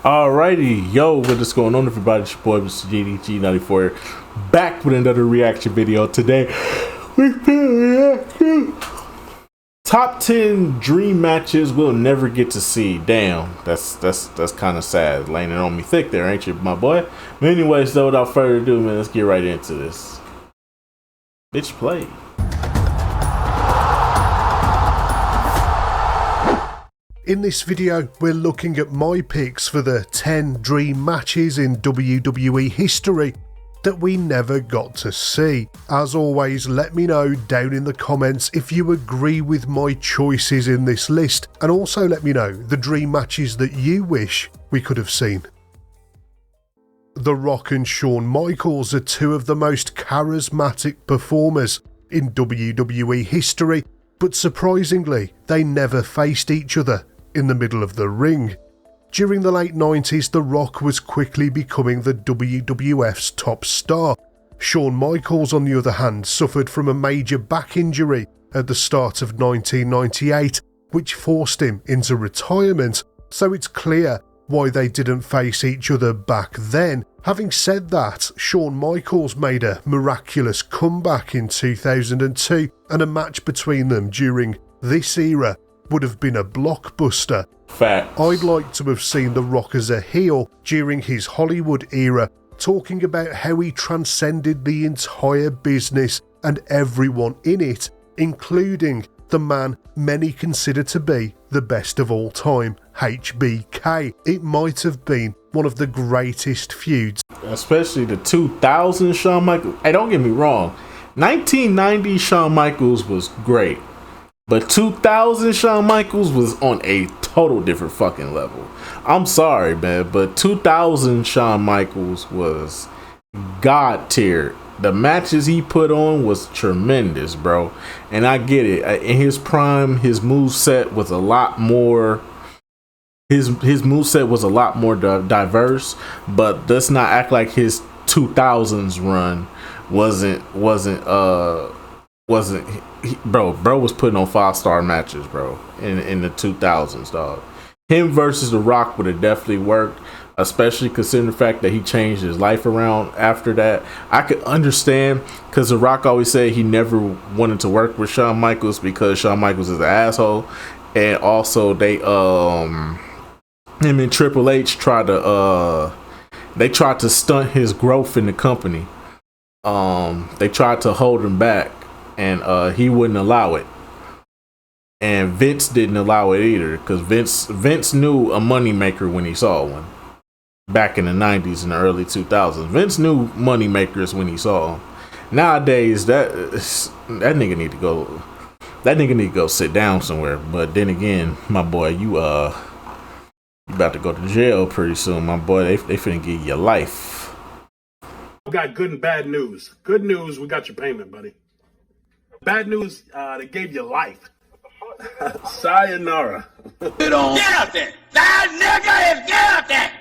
Alrighty, yo, what is going on, everybody? It's your boy, Mr. GDG94, back with another reaction video. Today, we top 10 dream matches we'll never get to see. Damn, that's kind of sad, laying it on me thick there, ain't you, my boy? But anyways, though, without further ado, man, let's get right into this. Bitch, play. In this video, we're looking at my picks for the 10 dream matches in WWE history that we never got to see. As always, let me know down in the comments if you agree with my choices in this list, and also let me know the dream matches that you wish we could have seen. The Rock and Shawn Michaels are two of the most charismatic performers in WWE history, but surprisingly, they never faced each other in the middle of the ring. During the late 90s, The Rock was quickly becoming the WWF's top star. Shawn Michaels, on the other hand, suffered from a major back injury at the start of 1998, which forced him into retirement, so it's clear why they didn't face each other back then. Having said that, Shawn Michaels made a miraculous comeback in 2002, and a match between them during this era would have been a blockbuster. Fact. I'd like to have seen The Rock as a heel during his Hollywood era, talking about how he transcended the entire business and everyone in it, including the man many consider to be the best of all time, HBK. It might have been one of the greatest feuds. Especially the 2000 Shawn Michaels. Hey, don't get me wrong. 1990 Shawn Michaels was great. But 2000 Shawn Michaels was on a total different fucking level. I'm sorry, man, but 2000 Shawn Michaels was god tier. The matches he put on was tremendous, bro. And I get it. In his prime, his moveset was a lot more. His moveset was a lot more diverse. But let's not act like his 2000s run wasn't. Bro was putting on 5-star matches, bro, in the 2000s, dog. Him versus The Rock would have definitely worked, especially considering the fact that he changed his life around after that. I could understand, because The Rock always said he never wanted to work with Shawn Michaels because Shawn Michaels is an asshole, and also they him and Triple H tried to stunt his growth in the company. They tried to hold him back, and he wouldn't allow it, and Vince didn't allow it either, because Vince knew a moneymaker when he saw one. Back in the 90s and the early 2000s, Vince knew moneymakers when he saw them. Nowadays, that nigga need to go. That nigga need to go sit down somewhere. But then again, my boy, you about to go to jail pretty soon, my boy. They finna give you life. We got good and bad news. Good news, we got your payment, buddy. Bad news, they gave you life. Sayonara. Get out there! That nigga is get out there!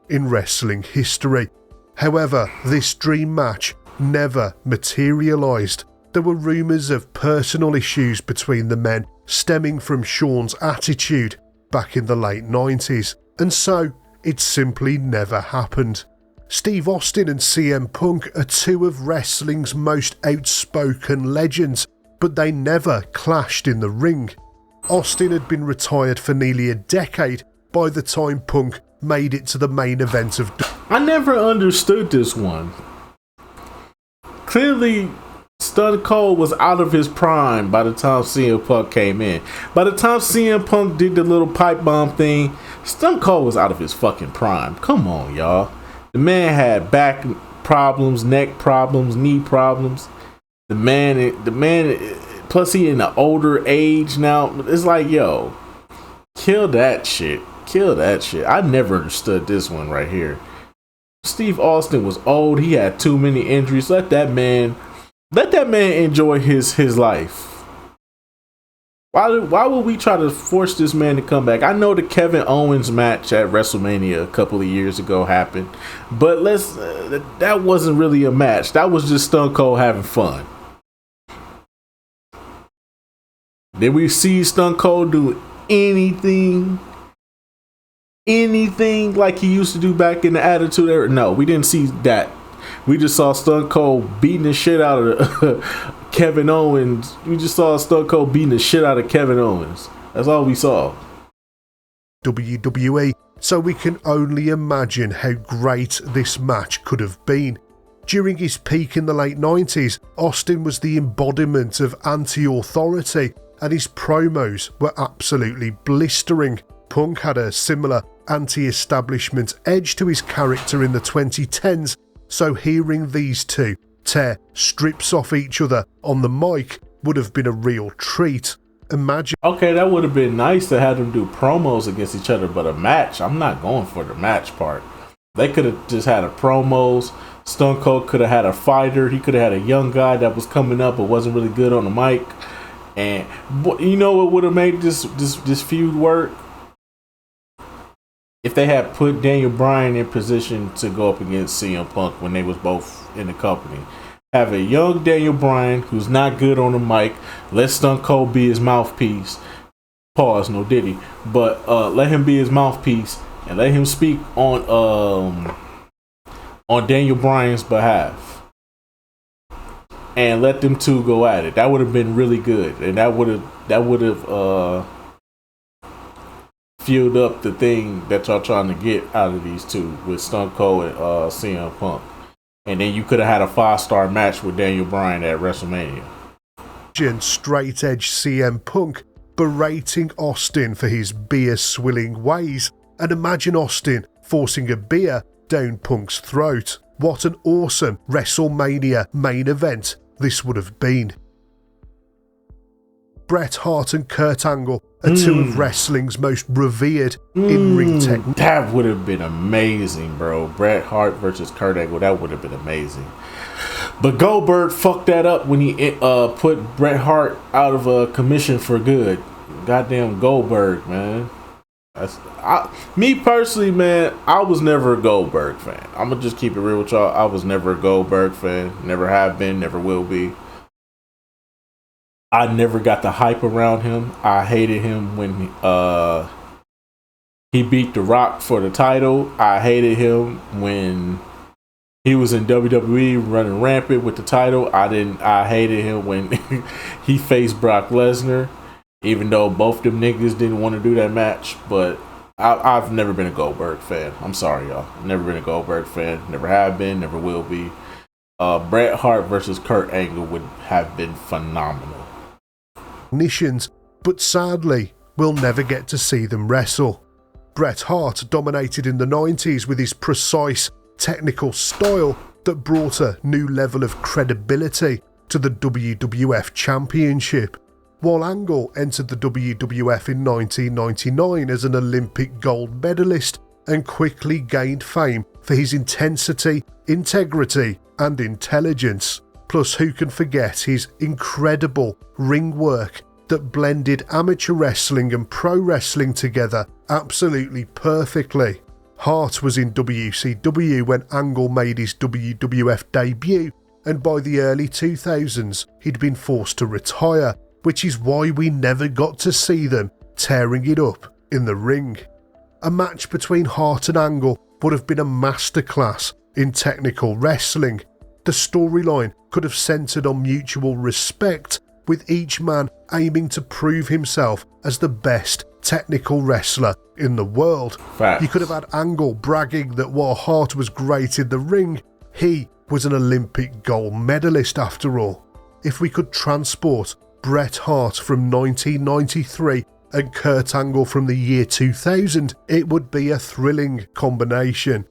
In wrestling history. However, this dream match never materialised. There were rumours of personal issues between the men stemming from Shawn's attitude back in the late 90s, and so it simply never happened. Steve Austin and CM Punk are two of wrestling's most outspoken legends, but they never clashed in the ring. Austin had been retired for nearly a decade by the time Punk made it to the main event of... I never understood this one. Clearly, Stone Cold was out of his prime by the time CM Punk came in. By the time CM Punk did the little pipe bomb thing, Stone Cold was out of his fucking prime. Come on, y'all. The man had back problems, neck problems, knee problems. The man, plus he in an older age now. It's like, yo, kill that shit. Kill that shit. I never understood this one right here. Steve Austin was old. He had too many injuries. Let that man enjoy his life. Why would we try to force this man to come back? I know the Kevin Owens match at WrestleMania a couple of years ago happened, but that wasn't really a match. That was just Stone Cold having fun. Did we see Stone Cold do anything anything like he used to do back in the Attitude Era? No, we didn't see that. We just saw Stone Cold beating the shit out of Kevin Owens. We just saw Stone Cold beating the shit out of Kevin Owens. That's all we saw. WWE, so we can only imagine how great this match could have been. During his peak in the late 90s, Austin was the embodiment of anti-authority, and his promos were absolutely blistering. Punk had a similar anti-establishment edge to his character in the 2010s, so hearing these two tear strips off each other on the mic would have been a real treat. Imagine. Okay, that would have been nice to have them do promos against each other, but a match, I'm not going for the match part. They could have just had a promos. Stone Cold could have had a fighter. He could have had a young guy that was coming up but wasn't really good on the mic. And you know what would have made this feud work? If they had put Daniel Bryan in position to go up against CM Punk when they was both in the company. Have a young Daniel Bryan who's not good on the mic. Let Stone Cold be his mouthpiece. Pause, no Diddy. But let him be his mouthpiece and let him speak on Daniel Bryan's behalf. And let them two go at it. That would have been really good. And that would have fueled up the thing that y'all trying to get out of these two with Stone Cold and CM Punk. And then you could have had a 5-star match with Daniel Bryan at WrestleMania. Straight edge CM Punk berating Austin for his beer swilling ways, and imagine Austin forcing a beer down Punk's throat. What an awesome WrestleMania main event this would have been. Bret Hart and Kurt Angle are two of wrestling's most revered in-ring techniques. That would have been amazing, bro. Bret Hart versus Kurt Angle, that would have been amazing. But Goldberg fucked that up when he put Bret Hart out of commission for good. Goddamn Goldberg, man. Me personally, man, I was never a Goldberg fan. I'm gonna just keep it real with y'all. I was never a Goldberg fan. Never have been, never will be. I never got the hype around him. I hated him when he beat The Rock for the title. I hated him when he was in WWE running rampant with the title. I hated him when he faced Brock Lesnar, even though both them niggas didn't want to do that match. But I've never been a Goldberg fan. I'm sorry, y'all. Never been a Goldberg fan. Never have been, never will be. Bret Hart versus Kurt Angle would have been phenomenal. But sadly, we'll never get to see them wrestle. Bret Hart dominated in the 90s with his precise, technical style that brought a new level of credibility to the WWF Championship, while Angle entered the WWF in 1999 as an Olympic gold medalist and quickly gained fame for his intensity, integrity, and intelligence. Plus, who can forget his incredible ring work that blended amateur wrestling and pro wrestling together absolutely perfectly. Hart was in WCW when Angle made his WWF debut, and by the early 2000s he'd been forced to retire, which is why we never got to see them tearing it up in the ring. A match between Hart and Angle would have been a masterclass in technical wrestling. The storyline could have centred on mutual respect, with each man aiming to prove himself as the best technical wrestler in the world. Facts. You could have had Angle bragging that while Hart was great in the ring, he was an Olympic gold medalist after all. If we could transport Bret Hart from 1993 and Kurt Angle from the year 2000, it would be a thrilling combination.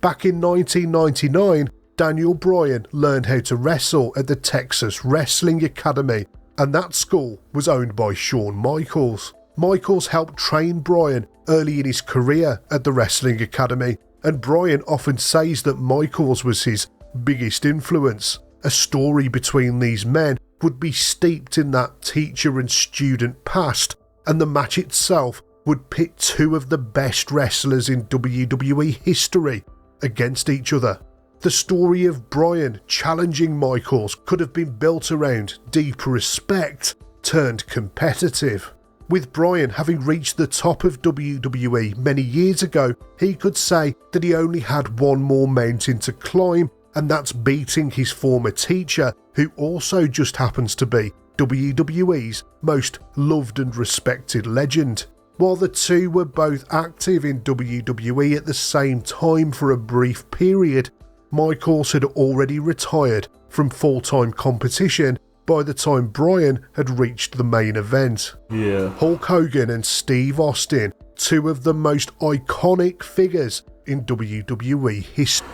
Back in 1999, Daniel Bryan learned how to wrestle at the Texas Wrestling Academy, and that school was owned by Shawn Michaels. Michaels helped train Bryan early in his career at the Wrestling Academy, and Bryan often says that Michaels was his biggest influence. A story between these men would be steeped in that teacher and student past, and the match itself would pit two of the best wrestlers in WWE history against each other. The story of Bryan challenging Michaels could have been built around deep respect turned competitive. With Bryan having reached the top of WWE many years ago, he could say that he only had one more mountain to climb, and that's beating his former teacher, who also just happens to be WWE's most loved and respected legend. While the two were both active in WWE at the same time for a brief period, Michaels had already retired from full-time competition by the time Bryan had reached the main event. Yeah. Hulk Hogan and Steve Austin, two of the most iconic figures in WWE history.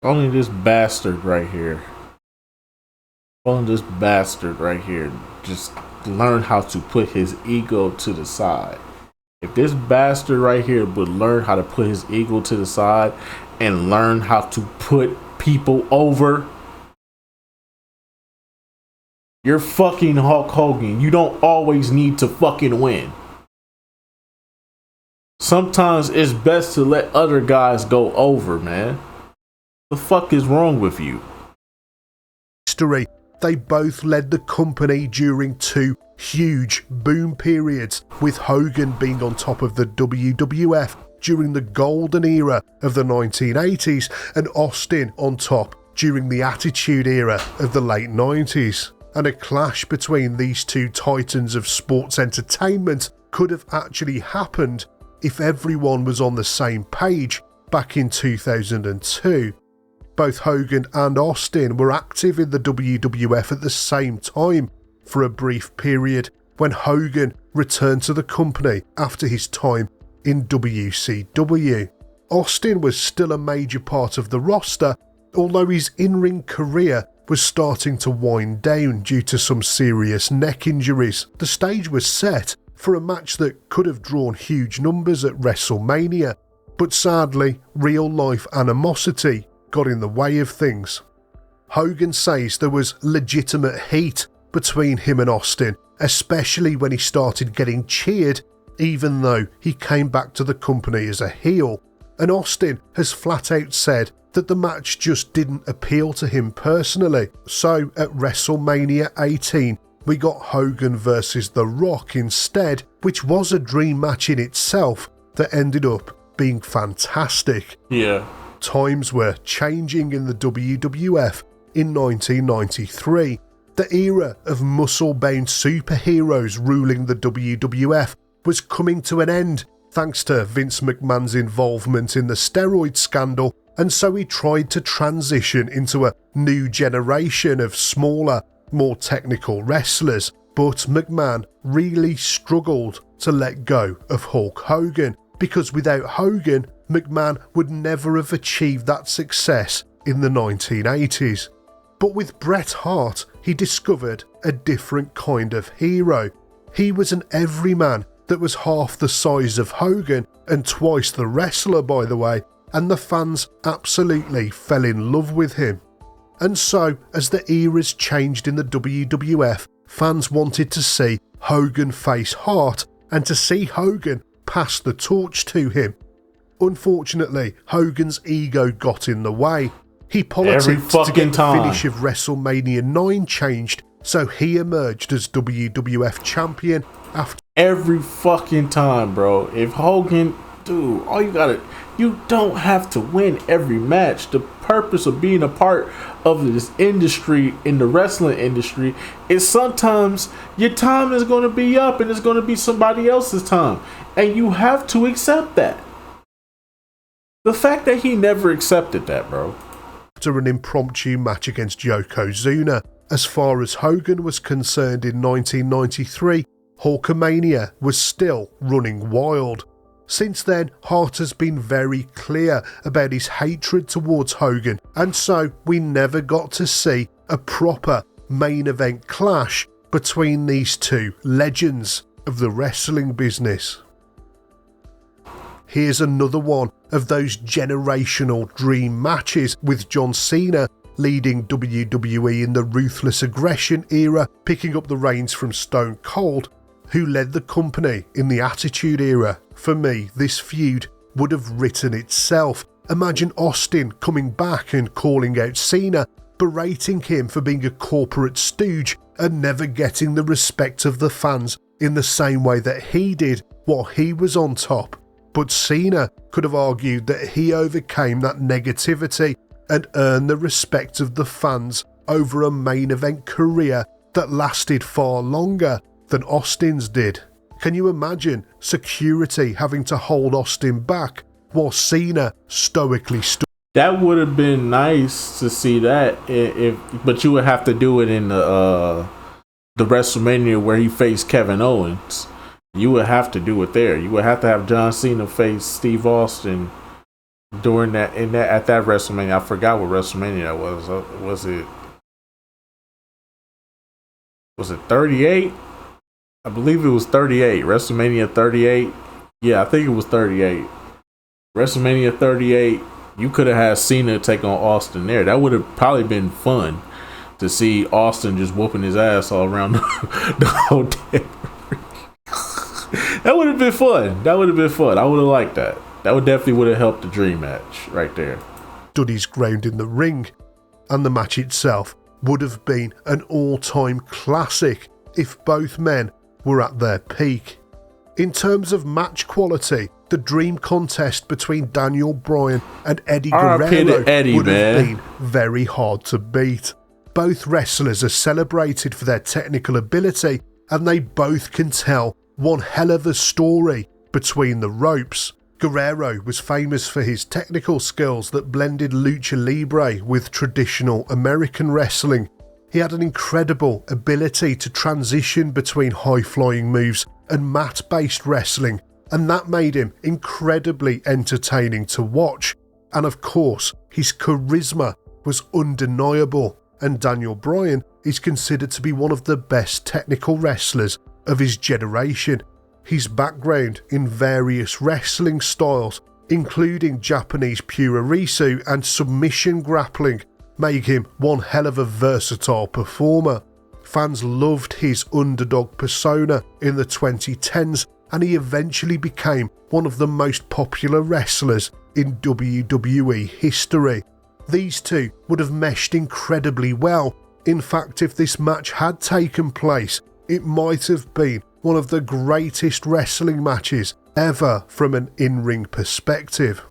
Only this bastard right here. Just learn how to put his ego to the side. If this bastard right here would learn how to put his ego to the side and learn how to put people over, you're fucking Hulk Hogan. You don't always need to fucking win. Sometimes it's best to let other guys go over, man. The fuck is wrong with you? History. They both led the company during two huge boom periods, with Hogan being on top of the WWF during the golden era of the 1980s and Austin on top during the Attitude Era of the late 90s. And a clash between these two titans of sports entertainment could have actually happened if everyone was on the same page back in 2002. Both Hogan and Austin were active in the WWF at the same time for a brief period when Hogan returned to the company after his time in WCW. Austin was still a major part of the roster, although his in-ring career was starting to wind down due to some serious neck injuries. The stage was set for a match that could have drawn huge numbers at WrestleMania, but sadly, real-life animosity got in the way of things. Hogan says there was legitimate heat between him and Austin, especially when he started getting cheered, even though he came back to the company as a heel. And Austin has flat out said that the match just didn't appeal to him personally. So at WrestleMania 18, we got Hogan versus The Rock instead, which was a dream match in itself that ended up being fantastic. Yeah. Times were changing in the WWF in 1993. The era of muscle-bound superheroes ruling the WWF was coming to an end thanks to Vince McMahon's involvement in the steroid scandal, and so he tried to transition into a new generation of smaller, more technical wrestlers, but McMahon really struggled to let go of Hulk Hogan, because without Hogan, McMahon would never have achieved that success in the 1980s. But with Bret Hart, he discovered a different kind of hero. He was an everyman that was half the size of Hogan and twice the wrestler, by the way, and the fans absolutely fell in love with him. And so, as the eras changed in the WWF, fans wanted to see Hogan face Hart and to see Hogan pass the torch to him. Unfortunately, Hogan's ego got in the way. He politicked to get the finish of WrestleMania 9 changed, so he emerged as WWF champion after every fucking time, bro. If Hogan, dude, you don't have to win every match. The purpose of being a part of this industry, in the wrestling industry, is sometimes your time is going to be up and it's going to be somebody else's time. And you have to accept that. The fact that he never accepted that, bro. After an impromptu match against Yokozuna, as far as Hogan was concerned in 1993, Hulkamania was still running wild. Since then, Hart has been very clear about his hatred towards Hogan, and so we never got to see a proper main event clash between these two legends of the wrestling business. Here's another one of those generational dream matches, with John Cena leading WWE in the Ruthless Aggression era, picking up the reins from Stone Cold, who led the company in the Attitude Era. For me, this feud would have written itself. Imagine Austin coming back and calling out Cena, berating him for being a corporate stooge and never getting the respect of the fans in the same way that he did while he was on top. But Cena could have argued that he overcame that negativity and earned the respect of the fans over a main event career that lasted far longer than Austin's did. Can you imagine security having to hold Austin back while Cena stoically stood? That would have been nice to see that, but you would have to do it in the WrestleMania where he faced Kevin Owens. You would have to do it there. You would have to have John Cena face Steve Austin during at that WrestleMania. I forgot what WrestleMania that was. Was it 38? I believe it was 38. WrestleMania 38. Yeah, I think it was 38. WrestleMania 38. You could have had Cena take on Austin there. That would have probably been fun to see Austin just whooping his ass all around the whole damn. That would have been fun. I would have liked that. That would have helped the dream match right there. Stood his ground in the ring, and the match itself would have been an all-time classic if both men were at their peak. In terms of match quality, the dream contest between Daniel Bryan and Eddie Guerrero would have been very hard to beat. Both wrestlers are celebrated for their technical ability, and they both can tell one hell of a story between the ropes. Guerrero was famous for his technical skills that blended lucha libre with traditional American wrestling. He had an incredible ability to transition between high-flying moves and mat-based wrestling, and that made him incredibly entertaining to watch. And of course, his charisma was undeniable, and Daniel Bryan is considered to be one of the best technical wrestlers of his generation. His background in various wrestling styles, including Japanese purarisu and submission grappling, make him one hell of a versatile performer. Fans loved his underdog persona in the 2010s, and he eventually became one of the most popular wrestlers in WWE history. These two would have meshed incredibly well. In fact, if this match had taken place, it might have been one of the greatest wrestling matches ever from an in-ring perspective.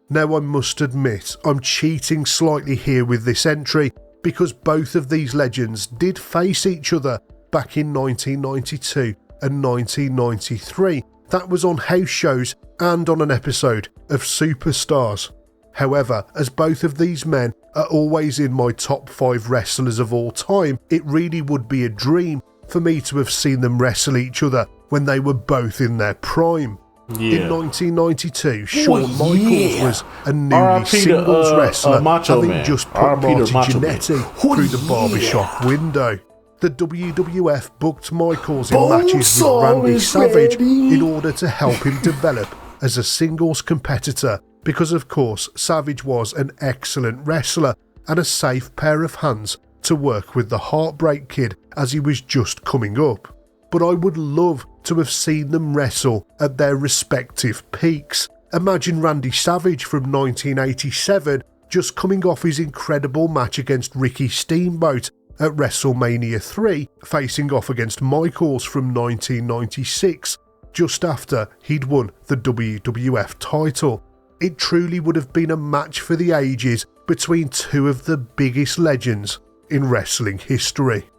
Now I must admit, I'm cheating slightly here with this entry because both of these legends did face each other back in 1992 and 1993. That was on house shows and on an episode of Superstars. However, as both of these men are always in my top 5 wrestlers of all time, it really would be a dream for me to have seen them wrestle each other when they were both in their prime. Yeah. In 1992, Shawn Michaels was a newly singles wrestler, having just put Marty Jannetty through the barbershop window. The WWF booked Michaels in matches with Randy Savage in order to help him develop as a singles competitor, because of course Savage was an excellent wrestler and a safe pair of hands to work with the Heartbreak Kid as he was just coming up. But I would love to have seen them wrestle at their respective peaks. Imagine Randy Savage from 1987 just coming off his incredible match against Ricky Steamboat at WrestleMania 3, facing off against Michaels from 1996, just after he'd won the WWF title. It truly would have been a match for the ages between two of the biggest legends in wrestling history.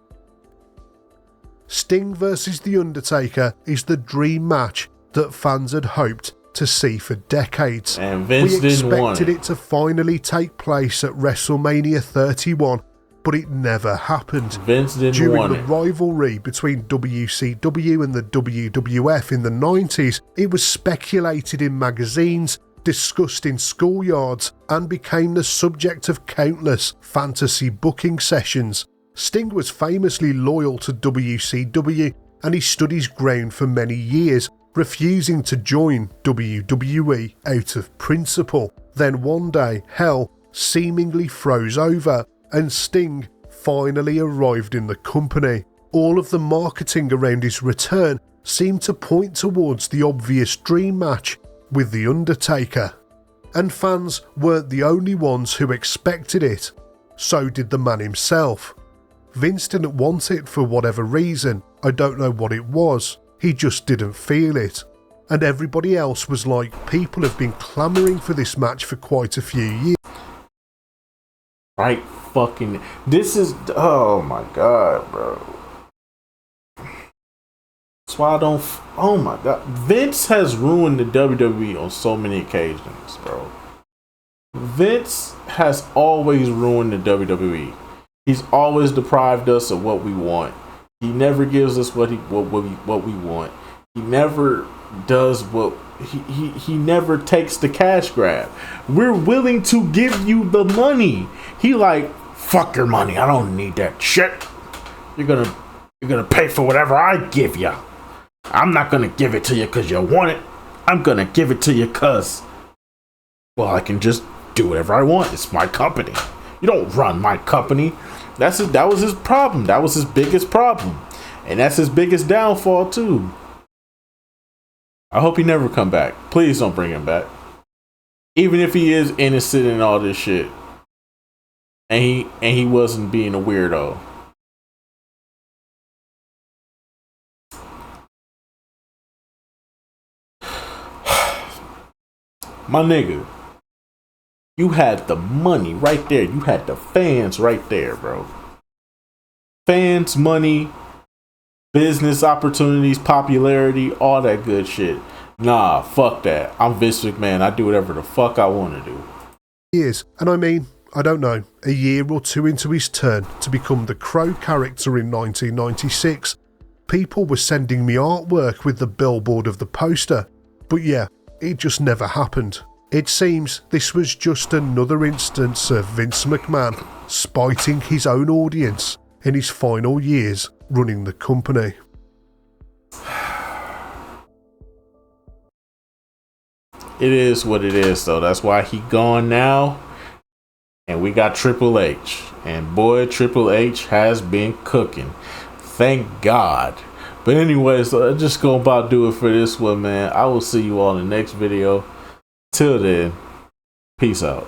Sting vs The Undertaker is the dream match that fans had hoped to see for decades. And Vince we didn't want expected it to finally take place at WrestleMania 31, but it never happened. Vince didn't During want the it. rivalry between WCW and the WWF in the 90s, it was speculated in magazines, discussed in schoolyards, and became the subject of countless fantasy booking sessions. Sting was famously loyal to WCW, and he stood his ground for many years, refusing to join WWE out of principle. Then one day, hell seemingly froze over, and Sting finally arrived in the company. All of the marketing around his return seemed to point towards the obvious dream match with The Undertaker. And fans weren't the only ones who expected it. So did the man himself. Vince didn't want it for whatever reason. I don't know what it was. He just didn't feel it. And everybody else was like, people have been clamouring for this match for quite a few years. Right fucking. This is. Oh my god, bro. That's why I don't. Oh my god. Vince has ruined the WWE on so many occasions, bro. Vince has always ruined the WWE. He's always deprived us of what we want. He never gives us what we want. He never does what he never takes the cash grab. We're willing to give you the money. He like, fuck your money. I don't need that shit. You're gonna pay for whatever I give you. I'm not gonna give it to you because you want it. I'm gonna give it to you because, well, I can just do whatever I want. It's my company. You don't run my company. That was his problem. That was his biggest problem. And that's his biggest downfall too. I hope he never come back. Please don't bring him back. Even if he is innocent in all this shit. And he wasn't being a weirdo. My nigga, you had the money right there. You had the fans right there, bro. Fans, money, business opportunities, popularity, all that good shit. Nah, fuck that. I'm Vince McMahon. I do whatever the fuck I want to do. Years, and I mean, I don't know, a year or two into his turn to become the Crow character in 1996, people were sending me artwork with the billboard of the poster. But yeah, it just never happened. It seems this was just another instance of Vince McMahon spiting his own audience in his final years running the company. It is what it is, though. That's why he gone now. And we got Triple H. And boy, Triple H has been cooking. Thank God. But anyways, just gonna about do it for this one, man. I will see you all in the next video. Till then, peace out.